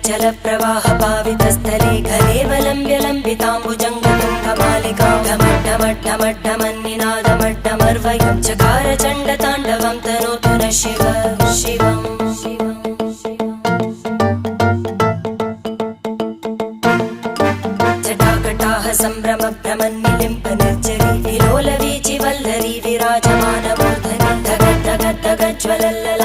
जलप्रवाह पावितस्थले घलेवलम्ब्य लम्बिताम्बुजङ्गतुङ्गमालिकां ढमड्ढमड्ढमड्ढमन्निनादमड्ढमर्वयं चकार चण्डताण्डवं तनोतु नः शिव शिवम् जटाकटाः सम्भ्रमभ्रमन्निलिम्प निर्जरी विलोलवीचिवल्लरी विराजमानमूर्धनि धगद्धगद्धगज्ज्वलल्ल